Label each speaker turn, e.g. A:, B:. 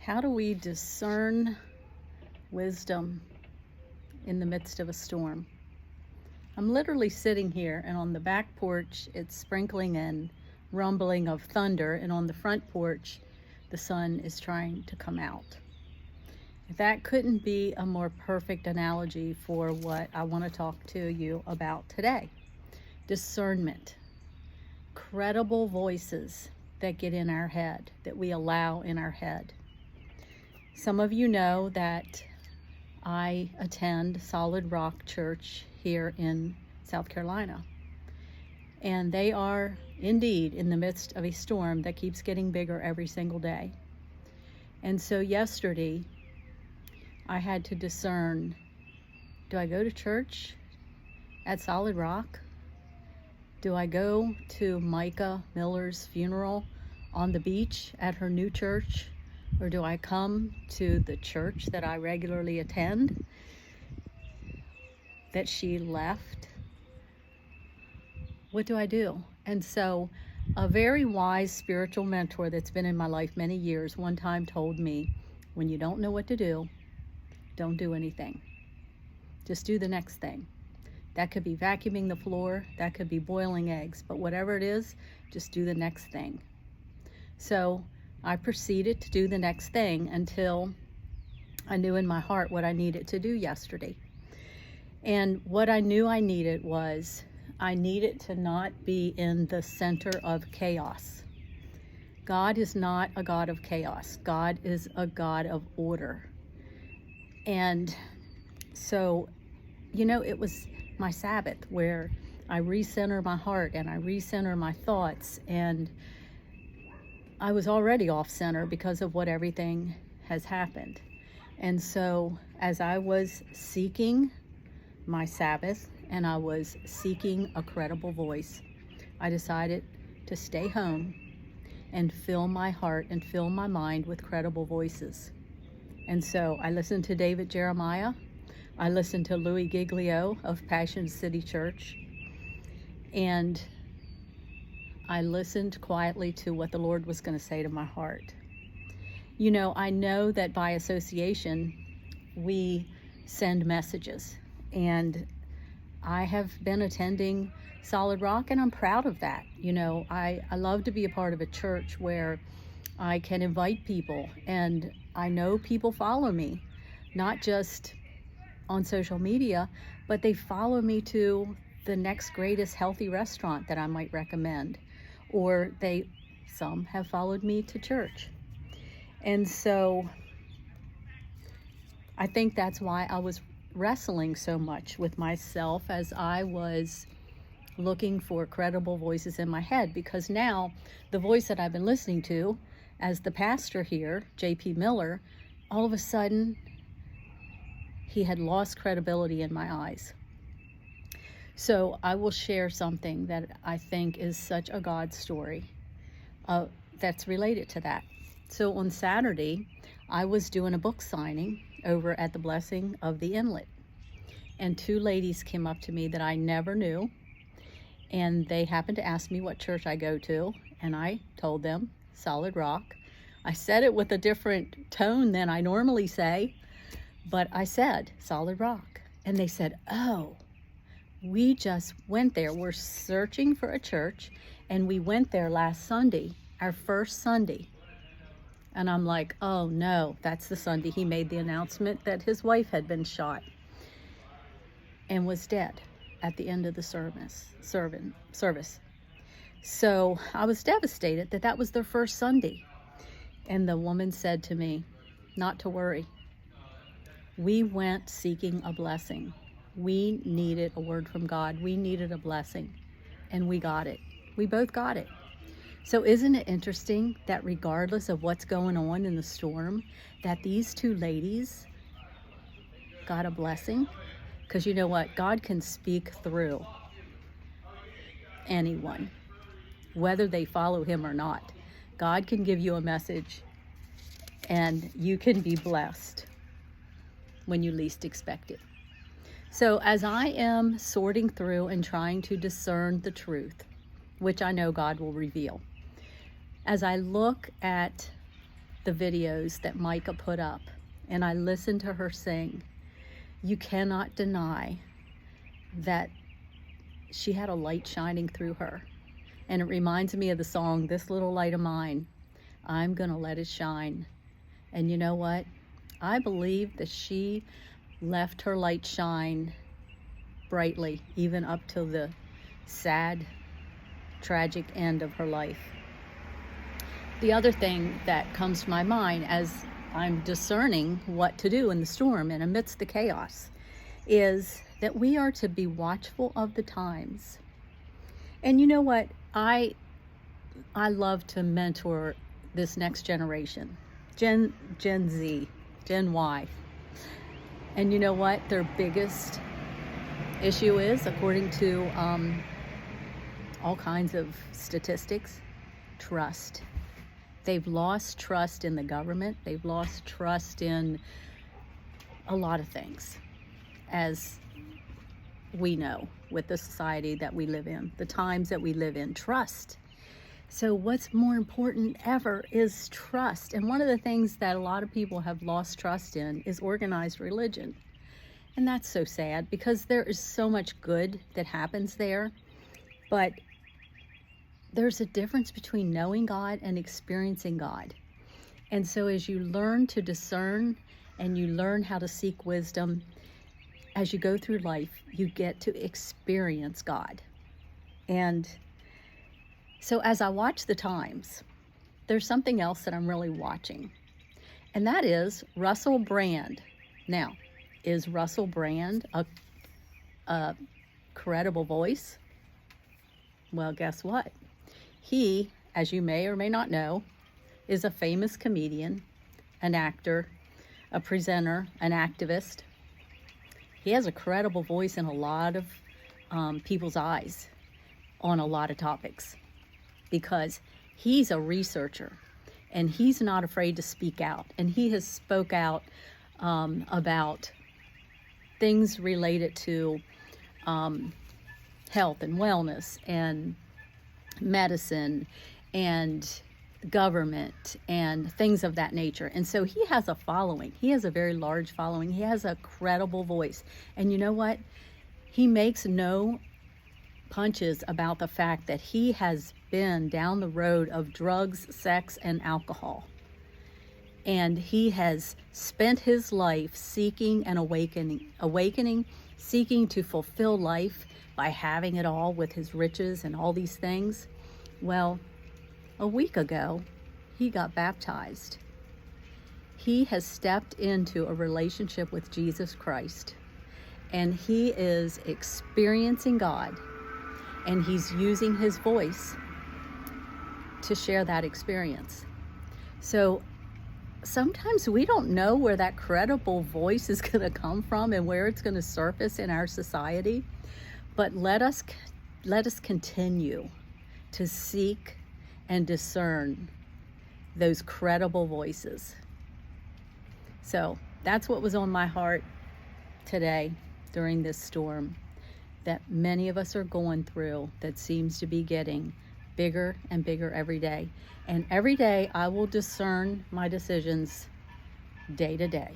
A: How do we discern wisdom in the midst of a storm? I'm literally sitting here, and on the back porch, it's sprinkling and rumbling of thunder, and on the front porch, the sun is trying to come out. That couldn't be a more perfect analogy for what I want to talk to you about today. Discernment. Credible voices that get in our head, that we allow in our head. Some of you know that I attend Solid Rock Church here in South Carolina. And they are indeed in the midst of a storm that keeps getting bigger every single day. And so yesterday, I had to discern, do I go to church at Solid Rock? Do I go to Micah Miller's funeral on the beach at her new church? Or do I come to the church that I regularly attend that she left? What do I do? And so a very wise spiritual mentor that's been in my life many years one time told me, when you don't know what to do, don't do anything. Just do the next thing. That could be vacuuming the floor, that could be boiling eggs, but whatever it is, just do the next thing. So I proceeded to do the next thing until I knew in my heart what I needed to do yesterday. And what I knew I needed was, I needed to not be in the center of chaos. God is not a God of chaos. God is a God of order. And so, it was my Sabbath where I recenter my heart and I recenter my thoughts, and I was already off center because of what everything has happened. And so as I was seeking my Sabbath and I was seeking a credible voice, I decided to stay home and fill my heart and fill my mind with credible voices. And so I listened to David Jeremiah. I listened to Louis Giglio of Passion City Church. And I listened quietly to what the Lord was going to say to my heart. I know that by association, we send messages. And I have been attending Solid Rock, and I'm proud of that. I love to be a part of a church where I can invite people, and I know people follow me, not just on social media, but they follow me to the next greatest healthy restaurant that I might recommend, or some have followed me to church. And so I think that's why I was wrestling so much with myself as I was looking for credible voices in my head, because now the voice that I've been listening to as the pastor here, J.P. Miller, all of a sudden he had lost credibility in my eyes. So I will share something that I think is such a God story that's related to that. So on Saturday, I was doing a book signing over at the Blessing of the Inlet. And two ladies came up to me that I never knew. And they happened to ask me what church I go to. And I told them, Solid Rock. I said it with a different tone than I normally say. But I said, Solid Rock. And they said, oh, we just went there. We're searching for a church. And we went there last Sunday, our first Sunday. And I'm like, oh no, that's the Sunday he made the announcement that his wife had been shot and was dead at the end of the service. So I was devastated that was their first Sunday. And the woman said to me, not to worry. We went seeking a blessing. We needed a word from God. We needed a blessing, and we got it. We both got it. So isn't it interesting that regardless of what's going on in the storm, that these two ladies got a blessing? Because you know what? God can speak through anyone, whether they follow him or not. God can give you a message, and you can be blessed when you least expect it. So as I am sorting through and trying to discern the truth, which I know God will reveal, as I look at the videos that Micah put up and I listened to her sing, you cannot deny that she had a light shining through her. And it reminds me of the song, "This Little Light of Mine, I'm gonna let it shine." And you know what? I believe that she left her light shine brightly, even up till the sad, tragic end of her life. The other thing that comes to my mind as I'm discerning what to do in the storm and amidst the chaos is that we are to be watchful of the times. And you know what? I love to mentor this next generation, Gen Z, Gen Y. And you know what their biggest issue is, according to all kinds of statistics? Trust. They've lost trust in the government. They've lost trust in a lot of things, as we know, with the society that we live in, the times that we live in. Trust. So what's more important ever is trust. And one of the things that a lot of people have lost trust in is organized religion. And that's so sad, because there is so much good that happens there. But there's a difference between knowing God and experiencing God. And so as you learn to discern and you learn how to seek wisdom, as you go through life, you get to experience God. And so as I watch the times, there's something else that I'm really watching. And that is Russell Brand. Now, is Russell Brand a credible voice? Well, guess what? He, as you may or may not know, is a famous comedian, an actor, a presenter, an activist. He has a credible voice in a lot of people's eyes on a lot of topics, because he's a researcher and he's not afraid to speak out. And he has spoke out about things related to health and wellness and medicine and government and things of that nature. And so he has a following. He has a very large following. He has a credible voice. And you know what? He makes no punches about the fact that he has been down the road of drugs, sex, and alcohol. And he has spent his life seeking and awakening, seeking to fulfill life by having it all with his riches and all these things. Well, a week ago, he got baptized. He has stepped into a relationship with Jesus Christ, and he is experiencing God, and he's using his voice to share that experience. So sometimes we don't know where that credible voice is going to come from and where it's going to surface in our society. But let us continue to seek and discern those credible voices. So that's what was on my heart today during this storm that many of us are going through, that seems to be getting bigger and bigger every day. And every day I will discern my decisions day to day.